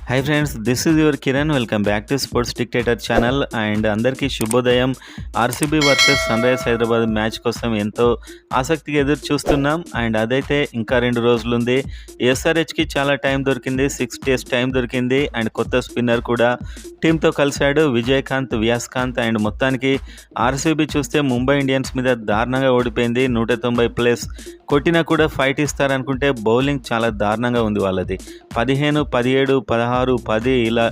Hi friends, this is your Kiran. Welcome back to sports dictator channel. And అందరికీ శుభోదయం. RCB versus Sunrisers Hyderabad match కోసం ఎంతో ఆసక్తిగా ఎదురు చూస్తున్నాం. అండ్ అదైతే ఇంకా 2 రోజులు ఉంది. ఎస్ఆర్హెచ్కి చాలా టైం దొరికింది, 6 days టైం దొరికింది. అండ్ కొత్త స్పిన్నర్ కూడా టీంతో కలిశాడు, విజయకాంత్ వ్యాస్కాంత్. అండ్ మొత్తానికి ఆర్సీబీ చూస్తే ముంబై ఇండియన్స్ మీద దారుణంగా ఓడిపోయింది. 190+ కొట్టినా కూడా ఫైట్ ఇస్తారనుకుంటే బౌలింగ్ చాలా దారుణంగా ఉంది వాళ్ళది. 15, 17, 16, 10 ఇలా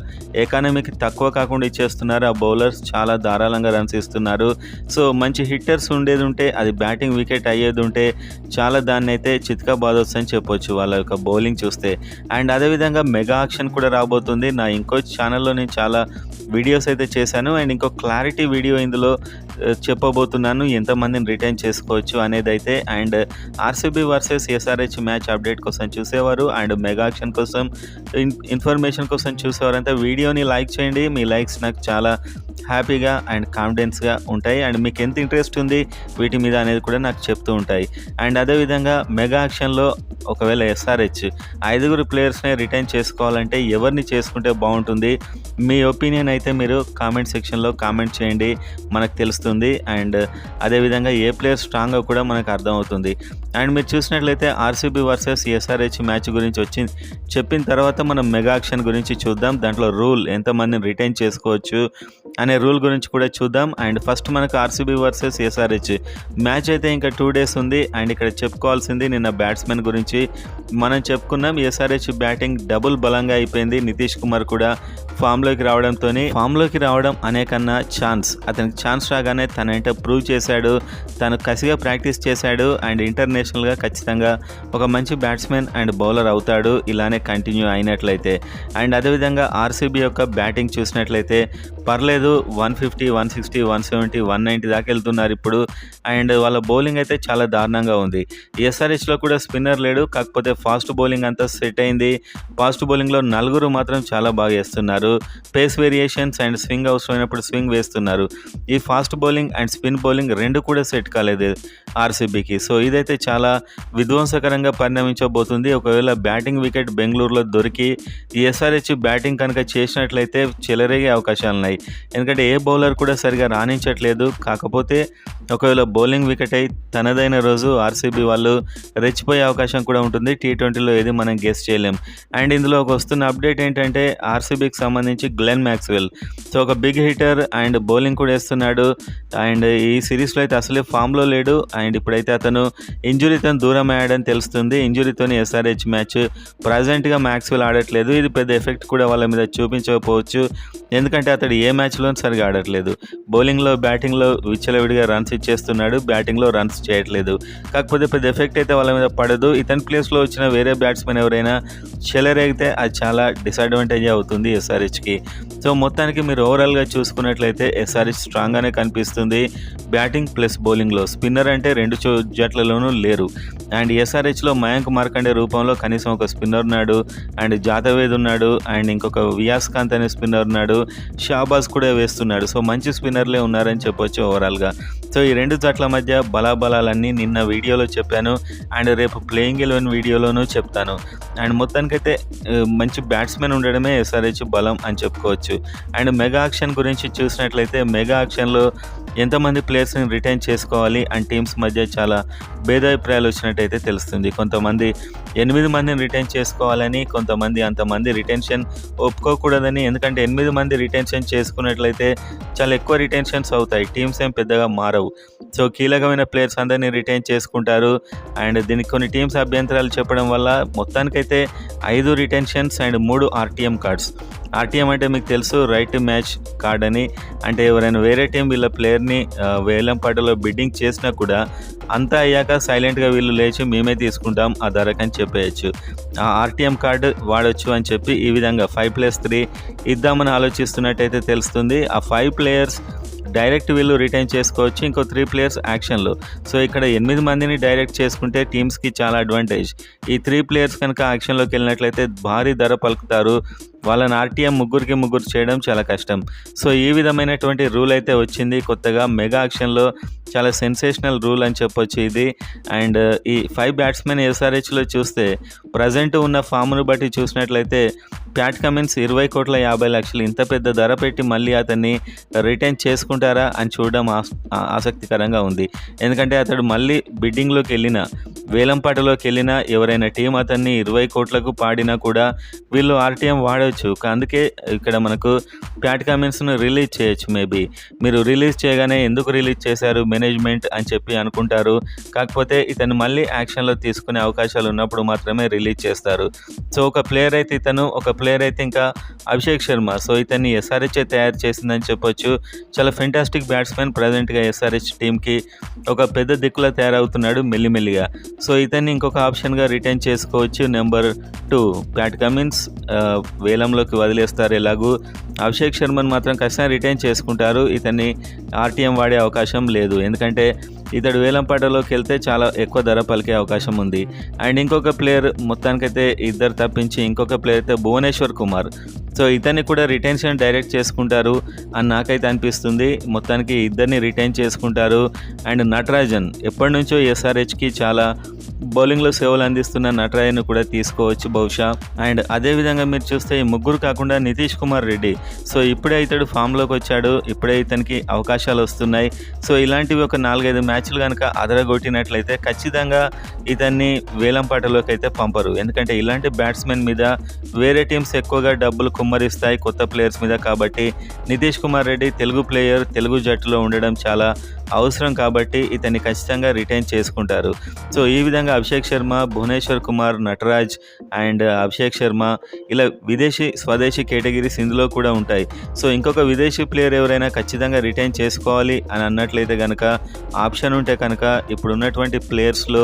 ఎకానమీకి తక్కువ కాకుండా ఇచ్చేస్తున్నారు. ఆ బౌలర్స్ చాలా ధారాళంగా రన్స్ ఇస్తున్నారు. సో మంచి హిట్టర్స్ ఉండేది ఉంటే, అది బ్యాటింగ్ వికెట్ అయ్యేది ఉంటే చాలా దాన్ని అయితే చిత్కా బాధొస్తుందని చెప్పొచ్చు వాళ్ళ యొక్క బౌలింగ్ చూస్తే. అండ్ అదేవిధంగా మెగా ఆక్షన్ కూడా రాబోతుంది. నా ఇంకో ఛానల్లో నేను చాలా వీడియోస్ అయితే చేశాను. అండ్ ఇంకో క్లారిటీ వీడియో ఇందులో చెప్పబోతున్నాను, ఎంతమందిని రిటైన్ చేసుకోవచ్చు అనేది అయితే. And RCB versus SRH match update కోసం చూసేవారు అండ్ మెగా ఆక్షన్ కోసం ఇన్ఫర్మేషన్ కోసం చూసేవారంటే వీడియోని లైక్ చేయండి. మీ లైక్స్ నాకు చాలా హ్యాపీగా అండ్ కాన్ఫిడెన్స్గా ఉంటాయి. అండ్ మీకు ఎంత ఇంట్రెస్ట్ ఉంది వీటి మీద అనేది కూడా నాకు చెప్తూ ఉంటాయి. అండ్ అదేవిధంగా మెగా ఆక్షన్లో ఒకవేళ ఎస్ఆర్హెచ్ 5 ప్లేయర్స్ని రిటైన్ చేసుకోవాలంటే ఎవరిని చేసుకుంటే బాగుంటుంది, మీ ఒపీనియన్ అయితే మీరు కామెంట్ సెక్షన్లో కామెంట్ చేయండి, మనకు తెలుస్తుంది. అండ్ అదేవిధంగా ఏ ప్లేయర్ స్ట్రాంగ్గా కూడా మనకు అర్థమవుతుంది. అండ్ మీరు చూసినట్లయితే ఆర్సీబీ వర్సెస్ ఎస్ఆర్హెచ్ మ్యాచ్ గురించి చెప్పిన తర్వాత మనం మెగా ఆక్షన్ గురించి చూద్దాం. దాంట్లో రూల్ ఎంతమందిని రిటైన్ చేసుకోవచ్చు అనే రూల్ గురించి కూడా చూద్దాం. అండ్ ఫస్ట్ మనకు ఆర్సీబీ వర్సెస్ ఎస్ఆర్హెచ్ మ్యాచ్ అయితే ఇంకా 2 days ఉంది. అండ్ ఇక్కడ చెప్పుకోవాల్సింది నిన్న బ్యాట్స్మెన్ గురించి మనం చెప్పుకున్నాం. ఎస్ఆర్హెచ్ బ్యాటింగ్ డబుల్ బలంగా అయిపోయింది. నితీష్ కుమార్ కూడా ఫామ్లోకి రావడం అనే కన్నా అతనికి ఛాన్స్ రాగానే తనంటే ప్రూవ్ చేశాడు, తను కసిగా ప్రాక్టీస్ చేశాడు. అండ్ ఇంటర్నేషనల్గా ఖచ్చితంగా ఒక మంచి బ్యాట్స్మెన్ అండ్ బౌలర్ అవుతాడు ఇలానే కంటిన్యూ అయినట్లయితే. అండ్ అదేవిధంగా ఆర్సీబీ యొక్క బ్యాటింగ్ చూసినట్లయితే పర్లేదు, 150, 160, 170, 190 దాకా వెళ్తున్నారు ఇప్పుడు. అండ్ వాళ్ళ బౌలింగ్ అయితే చాలా దారుణంగా ఉంది. ఎస్ఆర్హెచ్లో కూడా స్పిన్నర్ లేడు, కాకపోతే ఫాస్ట్ బౌలింగ్ అంతా సెట్ అయింది. ఫాస్ట్ బౌలింగ్లో 4 మాత్రం చాలా బాగా వేస్తున్నారు. పేస్ వేరియేషన్స్ అండ్ స్వింగ్ అవసరమైనప్పుడు స్వింగ్ వేస్తున్నారు. ఈ fast bowling and spin bowling 2 కూడా సెట్ కాలేదు ఆర్సీబీకి. సో ఇదైతే చాలా విధ్వంసకరంగా పరిణమించబోతుంది. ఒకవేళ బ్యాటింగ్ వికెట్ బెంగళూరులో దొరికి ఈ ఎస్ఆర్హెచ్ బ్యాటింగ్ కనుక చేసినట్లయితే చెలరేగే అవకాశాలు ఉన్నాయి. ఎందుకంటే ఏ బౌలర్ కూడా సరిగా రాణించట్లేదు. కాకపోతే ఒకవేళ బౌలింగ్ వికెట్ అయి తనదైన రోజు ఆర్సీబీ వాళ్ళు రెచ్చిపోయే అవకాశం కూడా ఉంటుంది. T20లో ఏది మనం గెస్ చేయలేం. అండ్ ఇందులో వస్తున్న అప్డేట్ ఏంటంటే ఆర్సీబీకి సంబంధించి గ్లెన్ మ్యాక్స్వెల్ సో ఒక బిగ్ హిటర్ అండ్ బౌలింగ్ కూడా వేస్తున్నాడు. అండ్ ఈ సిరీస్లో అయితే అసలే ఫామ్లో లేడు. అండ్ ఇప్పుడైతే అతను ఇంజురీతో దూరం అయ్యాడని తెలుస్తుంది. ఇంజురీతోని ఎస్ఆర్హెచ్ మ్యాచ్ ప్రజెంట్గా మ్యాక్స్వెల్ ఆడట్లేదు. ఇది పెద్ద ఎఫెక్ట్ కూడా వాళ్ళ మీద చూపించకపోవచ్చు, ఎందుకంటే అతడు ఏ మ్యాచ్లో సరిగా ఆడట్లేదు. బౌలింగ్లో బ్యాటింగ్లో విచ్చలవిడిగా రన్స్ ఇచ్చేస్తున్నాడు, బ్యాటింగ్లో రన్స్ చేయట్లేదు. కాకపోతే పెద్ద ఎఫెక్ట్ అయితే వాళ్ళ మీద పడదు. ఇతని ప్లేస్లో వచ్చిన వేరే బ్యాట్స్మెన్ ఎవరైనా చెలరేగితే అది చాలా డిసడ్వాంటేజ్ అవుతుంది ఎస్ఆర్హెచ్కి. సో మొత్తానికి మీరు ఓవరాల్గా చూసుకున్నట్లయితే ఎస్ఆర్హెచ్ స్ట్రాంగ్గానే కనిపిస్తుంది బ్యాటింగ్ ప్లస్ బౌలింగ్లో. స్పిన్నర్ అంటే 2 జట్లలోనూ లేరు. అండ్ ఎస్ఆర్హెచ్లో మయాంక్ మార్కండే రూపంలో కనీసం ఒక స్పిన్నర్ ఉన్నాడు, అండ్ జాతవేద్ ఉన్నాడు, అండ్ ఇంకొక వ్యాస్కాంత్ అనే స్పిన్నర్ ఉన్నాడు, షాబాజ్ కూడా వేస్తున్నాడు. సో మంచి స్పిన్నర్లే ఉన్నారని చెప్పొచ్చు ఓవరాల్గా. సో ఈ 2 జట్ల మధ్య బలాబలాలన్నీ నిన్న వీడియోలో చెప్పాను, అండ్ రేపు ప్లేయింగ్ 11 వీడియోలోనూ చెప్తాను. అండ్ మొత్తానికైతే మంచి బ్యాట్స్మెన్ ఉండడమే ఎస్ఆర్హెచ్ బలం అని చెప్పుకోవచ్చు. అండ్ మెగా ఆక్షన్ గురించి చూసినట్లయితే మెగా ఆక్షన్లో ఎంతమంది ప్లేయర్స్ని రిటైన్ చేసుకోవాలి అండ్ టీమ్స్ మధ్య చాలా భేదాభిప్రాయాలు వచ్చినట్టయితే తెలుస్తుంది. కొంతమంది 8 మందిని రిటైన్ చేసుకోవాలని, కొంతమంది అంతమంది రిటెన్షన్ ఒప్పుకోకూడదని. ఎందుకంటే 8 మంది రిటెన్షన్ చేసుకున్నట్లయితే చాలా ఎక్కువ రిటెన్షన్స్ అవుతాయి, టీమ్స్ ఏం పెద్దగా మారవు. సో కీలకమైన ప్లేయర్స్ అందరినీ రిటైన్ చేసుకుంటారు. అండ్ దీనికి కొన్ని టీమ్స్ అభ్యంతరాలు చెప్పడం వల్ల మొత్తానికైతే 5 retentions and 3 RTM cards. RTM అంటే మీకు తెలుసు, రైట్ టు మ్యాచ్ కార్డ్ అని. అంటే ఎవరైనా వేరే టీం వీళ్ళ ప్లేయర్ని వేలం పాటలో బిడ్డింగ్ చేసినా కూడా అంతా అయ్యాక సైలెంట్గా వీళ్ళు లేచి మేమే తీసుకుంటాం ఆ ధరకని చెప్పేయచ్చు. ఆ ఆర్టీఎం కార్డు వాడచ్చు అని చెప్పి ఈ విధంగా 5+3 ఇద్దామని ఆలోచిస్తున్నట్టయితే తెలుస్తుంది. ఆ 5 ప్లేయర్స్ డైరెక్ట్ వీళ్ళు రిటైన్ చేసుకోవచ్చు, ఇంకో 3 ప్లేయర్స్ యాక్షన్లో. సో ఇక్కడ 8 మందిని డైరెక్ట్ చేసుకుంటే టీమ్స్కి చాలా అడ్వాంటేజ్. ఈ 3 ప్లేయర్స్ కనుక యాక్షన్లోకి వెళ్ళినట్లయితే భారీ ధర పలుకుతారు. వాళ్ళని ఆర్టీఎం ముగ్గురు చేయడం చాలా కష్టం. సో, ఈ విధమైనటువంటి రూల్ అయితే వచ్చింది కొత్తగా మెగా ఆక్షన్‌లో. చాలా సెన్సేషనల్ రూల్ అని చెప్పొచ్చు ఇది. అండ్ ఈ 5 బ్యాట్స్‌మెన్ ఎస్ఆర్‌హెచ్‌లో చూస్తే ప్రెజెంట్ ఉన్న ఫామ్‌ను బట్టి చూసినట్లయితే ప్యాట్ కమిన్స్ 20,50,00,000 ఇంత పెద్ద ధర పెట్టి మళ్ళీ అతన్ని రిటైన్ చేసుకుంటారా అని చూడడం ఆసక్తికరంగా ఉంది. ఎందుకంటే అతడు మళ్ళీ బిడ్డింగ్‌లోకెళ్ళినా, వేలంపాటలోకెళ్ళినా ఎవరైనా టీం అతన్ని 20,00,00,000కు పాడినా కూడా వీళ్ళు ఆర్టీఎం వాడొచ్చు. అందుకే ఇక్కడ మనకు ప్యాట్ కమిన్స్‌ను రిలీజ్ చేయొచ్చు మేబీ. మీరు రిలీజ్ చేయగానే ఎందుకు రిలీజ్ చేశారు మేనేజ్‌మెంట్ అని చెప్పి అనుకుంటారు. కాకపోతే ఇతను మళ్ళీ యాక్షన్‌లో తీసుకునే అవకాశాలు ఉన్నప్పుడు మాత్రమే రిలీజ్ చేస్తారు. సో, ఒక ప్లేయర్ అయితే ఇంకా అభిషేక్ శర్మ. సో, ఇతన్ని ఎస్ఆర్‌హెచే తయారు చేసిందని చెప్పొచ్చు. చాలా ఫెంటాస్టిక్ బ్యాట్స్‌మెన్ ప్రజెంట్‌గా ఎస్ఆర్‌హెచ్ టీమ్‌కి ఒక పెద్ద దిక్కులా తయారవుతున్నాడు మెల్లిమెల్లిగా. సో, ఇతన్ని ఇంకొక ఆప్షన్‌గా రిటైన్ చేసుకోవచ్చు. నెంబర్ 2 ప్యాట్ కమిన్స్ వేలంలోకి వదిలేస్తారు ఎలాగూ. అభిషేక్ శర్మను మాత్రం ఖచ్చితంగా రిటైన్ చేసుకుంటారు. ఇతన్ని ఆర్టీఎం వాడే అవకాశం లేదు. ఎందుకంటే ఇతడు వేలంపాటలోకి వెళ్తే చాలా ఎక్కువ ధర పలికే అవకాశం ఉంది. అండ్ ఇంకొక ప్లేయర్ మొత్తానికైతే ఇద్దరు తప్పించి ఇంకొక ప్లేయర్ అయితే భువనేశ్వర్ కుమార్. సో, ఇతన్ని కూడా రిటెన్షన్ డైరెక్ట్ చేసుకుంటారు అని నాకైతే అనిపిస్తుంది. మొత్తానికి ఇద్దరిని రిటైన్ చేసుకుంటారు. అండ్ నటరాజన్ ఎప్పటి నుంచో ఎస్ఆర్‌హెచ్‌కి చాలా బౌలింగ్‌లో సేవలు అందిస్తున్న నటరాజన్‌ను కూడా తీసుకోవచ్చు బహుశా. అండ్ అదేవిధంగా మీరు చూస్తే ఈ ముగ్గురు కాకుండా నితీష్ కుమార్ రెడ్డి. సో, ఇప్పుడే ఇతడు ఫామ్‌లోకి వచ్చాడు. ఇప్పుడే ఇతనికి అవకాశాలు వస్తున్నాయి. సో, ఇలాంటివి ఒక 4, 5 మ్యాచ్లు కనుక అదరగొట్టినట్లయితే ఖచ్చితంగా ఇతన్ని వేలంపాటలోకి అయితే పంపరు. ఎందుకంటే ఇలాంటి బ్యాట్స్మెన్ మీద వేరే టీమ్స్ ఎక్కువగా డబ్బులు కుమ్మరిస్తాయి కొత్త ప్లేయర్స్ మీద. కాబట్టి నితీష్ కుమార్ రెడ్డి తెలుగు ప్లేయర్, తెలుగు జట్టులో ఉండడం చాలా అవసరం కాబట్టి ఇతన్ని ఖచ్చితంగా రిటైన్ చేసుకుంటారు. సో, ఈ విధంగా అభిషేక్ శర్మ, భువనేశ్వర్ కుమార్, నటరాజ్ అండ్ అభిషేక్ శర్మ ఇలా విదేశీ, స్వదేశీ కేటగిరీస్ ఇందులో కూడా ఉంటాయి. సో, ఇంకొక విదేశీ ప్లేయర్ ఎవరైనా ఖచ్చితంగా రిటైన్ చేసుకోవాలి అని అన్నట్లయితే కనుక ఆప్షన్ ఉంటే కనుక ఇప్పుడున్నటువంటి ప్లేయర్స్‌లో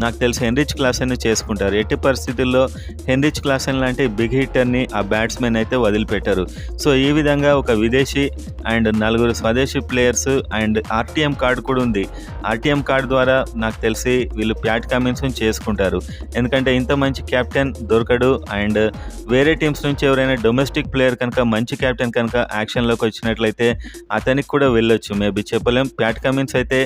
నాకు తెలిసి హెన్రిచ్ క్లాసెన్‌ని చేసుకుంటారు. ఎట్టి పరిస్థితుల్లో హెన్రిచ్ క్లాసెన్ లాంటి బిగ్ హిట్టర్‌ని ఆ బ్యాట్స్మెన్ అయితే వదిలిపెట్టరు. సో, ఈ విధంగా ఒక విదేశీ అండ్ 4 స్వదేశీ ప్లేయర్స్ అండ్ ఆర్టీఎం కార్డు కూడా ఉంది. ఆర్టీఎం కార్డు ద్వారా నాకు తెలిసి వీళ్ళు ప్యాట్ కమిన్స్‌ని చేసుకుంటారు. ఎందుకంటే ఇంత మంచి కెప్టెన్ దొరకడు. అండ్ వేరే టీమ్స్ నుంచి ఎవరైనా డొమెస్టిక్ ప్లేయర్ కనుక మంచి కెప్టెన్ కనుక యాక్షన్‌లోకి వచ్చినట్లయితే అతనికి కూడా వెళ్ళొచ్చు మేబీ చెప్పలేం. ప్యాట్ కమిన్స్ అయితే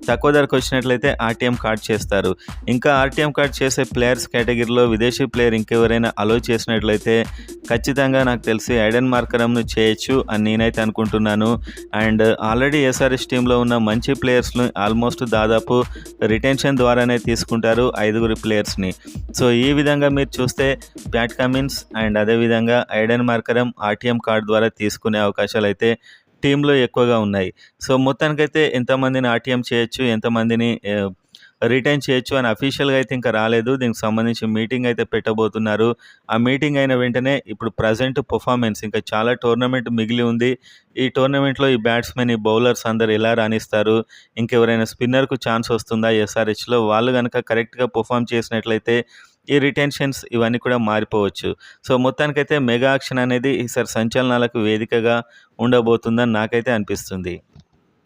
తక్కువ ధరకు వచ్చినట్లయితే ఆర్టీఎం కార్డ్ చేస్తారు. ఇంకా ఆర్టీఎం కార్డ్ చేసే ప్లేయర్స్ కేటగిరీలో విదేశీ ప్లేయర్ ఇంకెవరైనా అలో చేసినట్లయితే ఖచ్చితంగా నాకు తెలిసి ఐడెన్ మార్కరంను చేయొచ్చు అని నేనైతే అనుకుంటున్నాను. అండ్ ఆల్రెడీ ఎస్ఆర్‌హెచ్ టీంలో ఉన్న మంచి ప్లేయర్స్‌ను ఆల్మోస్ట్ దాదాపు రిటెన్షన్ ద్వారానే తీసుకుంటారు 5 ప్లేయర్స్‌ని. సో, ఈ విధంగా మీరు చూస్తే ప్యాట్ కమిన్స్ అండ్ అదేవిధంగా ఐడెన్ మార్కరం ఆర్టీఎం కార్డ్ ద్వారా తీసుకునే అవకాశాలు అయితే టీంలో ఎక్కువగా ఉన్నాయి. సో, మొత్తానికైతే ఎంతమందిని ఆర్టీఎం చేయొచ్చు, ఎంతమందిని రిటైన్ చేయొచ్చు అని అఫీషియల్‌గా అయితే ఇంకా రాలేదు. దీనికి సంబంధించి మీటింగ్ అయితే పెట్టబోతున్నారు. ఆ మీటింగ్ అయిన వెంటనే ఇప్పుడు ప్రెజెంట్ పర్ఫార్మెన్స్ ఇంకా చాలా టోర్నమెంట్ మిగిలి ఉంది. ఈ టోర్నమెంట్‌లో ఈ బ్యాట్స్‌మెన్, ఈ బౌలర్స్ అందరూ ఎలా రాణిస్తారు, ఇంకెవరైనా స్పిన్నర్‌కు ఛాన్స్ వస్తుందా ఎస్ఆర్‌హెచ్‌లో, వాళ్ళు గనక కరెక్ట్‌గా పర్ఫార్మ్ చేసినట్లయితే ఈ రిటెన్షన్స్ ఇవన్నీ కూడా మారిపోవచ్చు. సో, మొత్తానికైతే మెగా ఆక్షన్ అనేది ఈసారి సంచలనాలకు వేదికగా ఉండబోతుందని నాకైతే అనిపిస్తుంది.